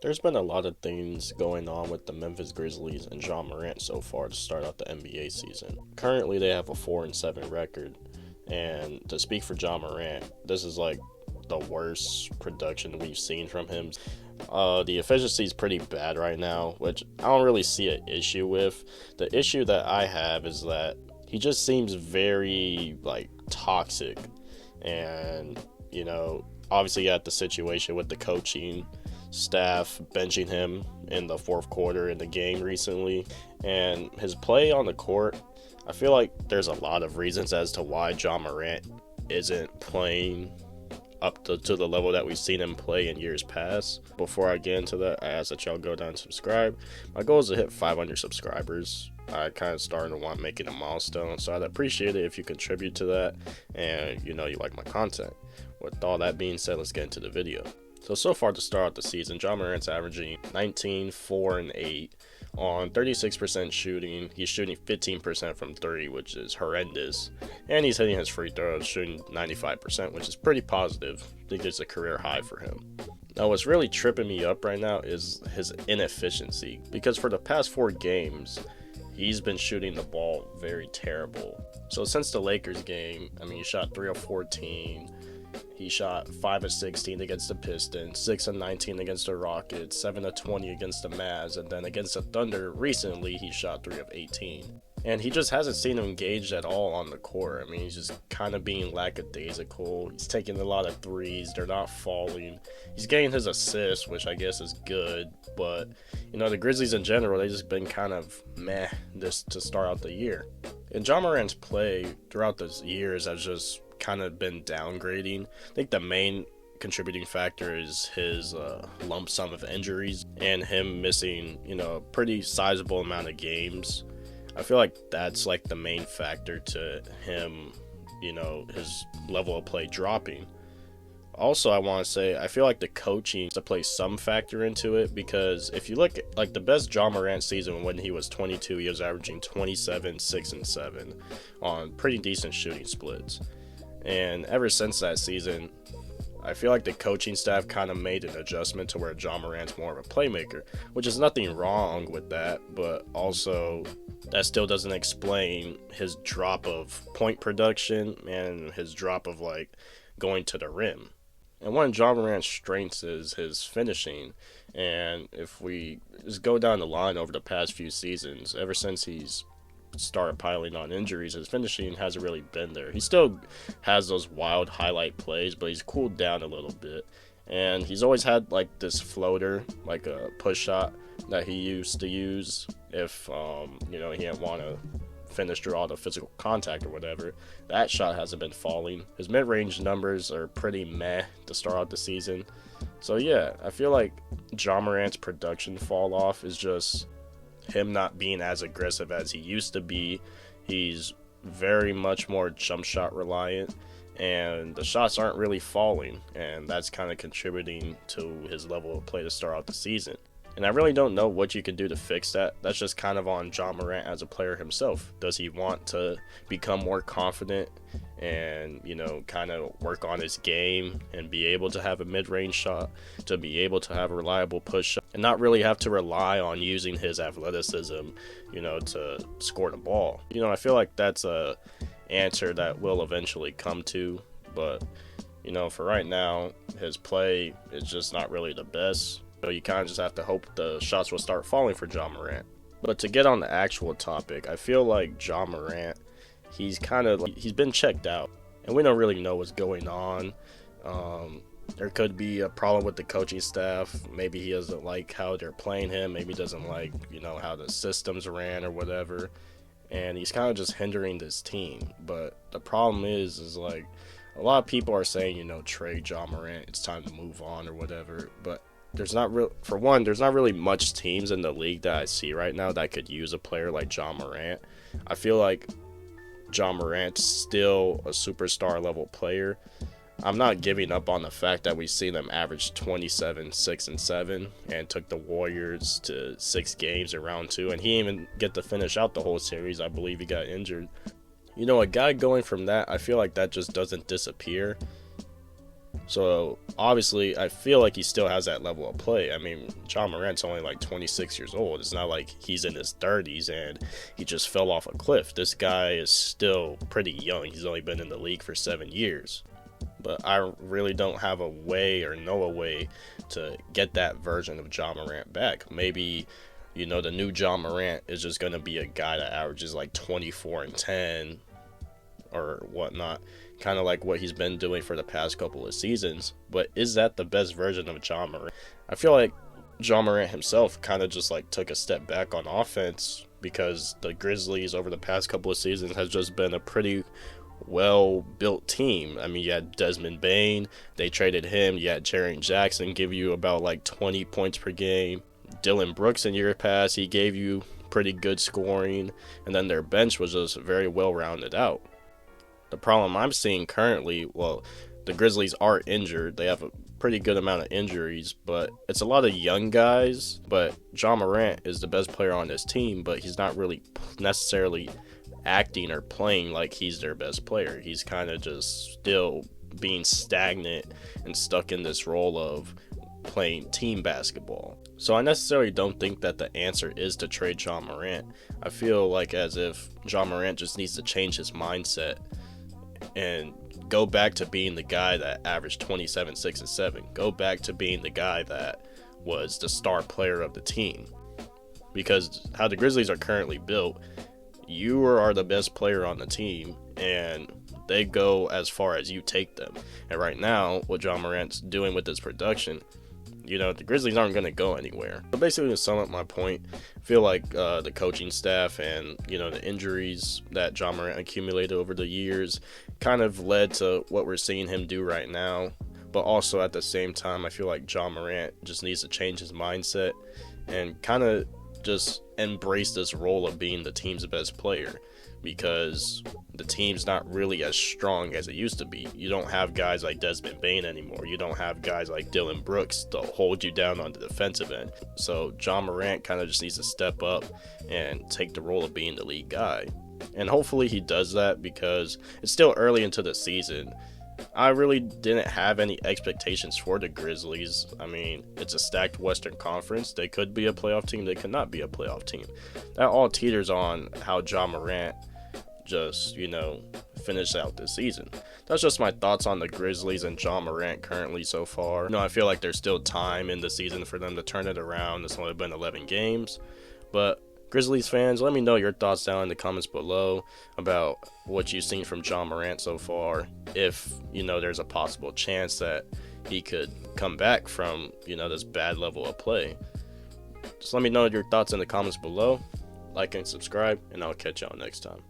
There's been a lot of things going on with the Memphis Grizzlies and Ja Morant so far to start out the NBA season. Currently, they have a 4-7 record, and to speak for Ja Morant, this is like the worst production we've seen from him. The efficiency is pretty bad right now, which I don't really see an issue with. The issue that I have is that he just seems very toxic, and obviously you had the situation with the coaching staff benching him in the fourth quarter in the game recently, and his play on the court. I feel like there's a lot of reasons as to why Ja Morant isn't playing up to the level that we've seen him play in years past. Before I get into that, I ask that y'all go down and subscribe. My goal is to hit 500 subscribers. I kind of starting to want making a milestone, so I'd appreciate it if you contribute to that and you like my content. With all that being said, let's get into the video. So far to start out the season, Ja Morant's averaging 19, 4, and 8 on 36% shooting. He's shooting 15% from 3, which is horrendous. And he's hitting his free throws, shooting 95%, which is pretty positive. I think it's a career high for him. Now, what's really tripping me up right now is his inefficiency, because for the past 4 games, he's been shooting the ball very terrible. So since the Lakers game, he shot 3 of 14. He shot 5 of 16 against the Pistons, 6 of 19 against the Rockets, 7 of 20 against the Mavs, and then against the Thunder recently he shot 3 of 18. And he just hasn't seen him engaged at all on the court. He's just kind of being lackadaisical. He's taking a lot of threes. They're not falling. He's getting his assists, which I guess is good. But, the Grizzlies in general, they've just been kind of meh this to start out the year. And Ja Morant's play throughout the years has just kind of been downgrading. I think the main contributing factor is his lump sum of injuries and him missing, a pretty sizable amount of games. I feel like that's the main factor to him, his level of play dropping. Also, I want to say, I feel like the coaching to play some factor into it, because if you look at the best Ja Morant season when he was 22, he was averaging 27, 6, and 7 on pretty decent shooting splits. And ever since that season, I feel like the coaching staff kind of made an adjustment to where Ja Morant's more of a playmaker, which is nothing wrong with that, but also that still doesn't explain his drop of point production and his drop of going to the rim. And one of Ja Morant's strengths is his finishing, and if we just go down the line over the past few seasons, ever since he's started piling on injuries, his finishing hasn't really been there. He still has those wild highlight plays, but he's cooled down a little bit. And he's always had this floater, a push shot that he used to use if he didn't want to finish through all the physical contact or whatever. That shot hasn't been falling. His mid-range numbers are pretty meh to start out the season. So yeah, I feel like Ja Morant's production fall off is just him not being as aggressive as he used to be. He's very much more jump shot reliant, and the shots aren't really falling, and that's kind of contributing to his level of play to start out the season. And I really don't know what you can do to fix that. That's just kind of on Ja Morant as a player himself. Does he want to become more confident and, kind of work on his game and be able to have a mid-range shot, to be able to have a reliable push shot, and not really have to rely on using his athleticism, to score the ball? I feel like that's a answer that will eventually come to, but, for right now, his play is just not really the best. So you kind of just have to hope the shots will start falling for Ja Morant. But to get on the actual topic, I feel like Ja Morant, he's been checked out, and we don't really know what's going on. There could be a problem with the coaching staff. Maybe he doesn't like how they're playing him. Maybe he doesn't like, how the systems ran or whatever. And he's kind of just hindering this team. But the problem is a lot of people are saying, trade Ja Morant, it's time to move on or whatever. But there's not really much teams in the league that I see right now that could use a player like Ja Morant. I feel like Ja Morant's still a superstar level player. I'm not giving up on the fact that we've seen them average 27, 6, and 7 and took the Warriors to 6 games in round 2, and he didn't even get to finish out the whole series. I believe he got injured. A guy going from that, I feel like that just doesn't disappear. So obviously, I feel like he still has that level of play. I mean, Ja Morant's only like 26 years old. It's not like he's in his 30s and he just fell off a cliff. This guy is still pretty young. He's only been in the league for 7 years. But I really don't have a way or know a way to get that version of Ja Morant back. Maybe, the new Ja Morant is just going to be a guy that averages like 24 and 10 or whatnot, kind of like what he's been doing for the past couple of seasons. But is that the best version of Ja Morant? I feel like Ja Morant himself kind of just like took a step back on offense because the Grizzlies over the past couple of seasons has just been a pretty well-built team. I mean, you had Desmond Bane, they traded him. You had Jaren Jackson give you about like 20 points per game. Dylan Brooks in year past, he gave you pretty good scoring, and then their bench was just very well rounded out. The problem I'm seeing currently, well, the Grizzlies are injured. They have a pretty good amount of injuries, but it's a lot of young guys. But Ja Morant is the best player on this team, but he's not really necessarily acting or playing like he's their best player. He's kind of just still being stagnant and stuck in this role of playing team basketball. So I necessarily don't think that the answer is to trade Ja Morant. I feel like as if Ja Morant just needs to change his mindset and go back to being the guy that averaged 27, 6, and 7. Go back to being the guy that was the star player of the team. Because how the Grizzlies are currently built, you are the best player on the team, and they go as far as you take them. And right now, what Ja Morant's doing with this production, the Grizzlies aren't going to go anywhere. So basically, to sum up my point, I feel like the coaching staff and, the injuries that Ja Morant accumulated over the years kind of led to what we're seeing him do right now. But also at the same time, I feel like Ja Morant just needs to change his mindset and kind of just embrace this role of being the team's best player, because the team's not really as strong as it used to be. You don't have guys like Desmond Bane anymore. You don't have guys like Dylan Brooks to hold you down on the defensive end. So Ja Morant kind of just needs to step up and take the role of being the lead guy. And hopefully he does that, because it's still early into the season. I really didn't have any expectations for the Grizzlies. I mean, it's a stacked Western Conference. They could be a playoff team. They could not be a playoff team. That all teeters on how Ja Morant just, finish out this season. That's just my thoughts on the Grizzlies and Ja Morant currently so far. I feel like there's still time in the season for them to turn it around. It's only been 11 games. But Grizzlies fans, let me know your thoughts down in the comments below about what you've seen from Ja Morant so far. If, there's a possible chance that he could come back from, this bad level of play. Just let me know your thoughts in the comments below. Like and subscribe, and I'll catch y'all next time.